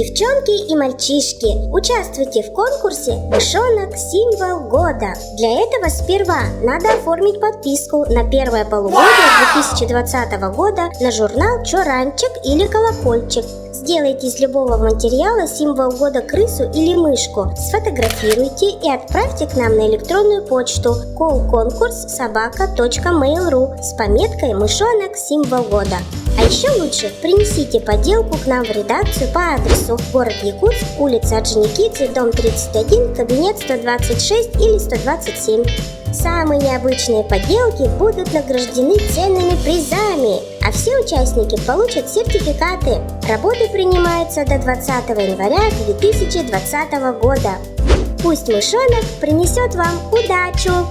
девчонки и мальчишки, участвуйте в конкурсе «Мышонок. Символ года». Для этого сперва надо оформить подписку на первое полугодие 2020 года на журнал «Чоранчик» или «Колокольчик». Сделайте из любого материала символ года крысу или мышку, сфотографируйте и отправьте к нам на электронную почту callkonkurs@mail.ru с пометкой «Мышонок. Символ года». А еще лучше принесите поделку к нам в редакцию по адресу город Якутск, улица Орджоникидзе, дом 31, кабинет 126 или 127. Самые необычные поделки будут награждены ценными призами, а все участники получат сертификаты. Работы принимаются до 20 января 2020 года. Пусть мышонок принесет вам удачу!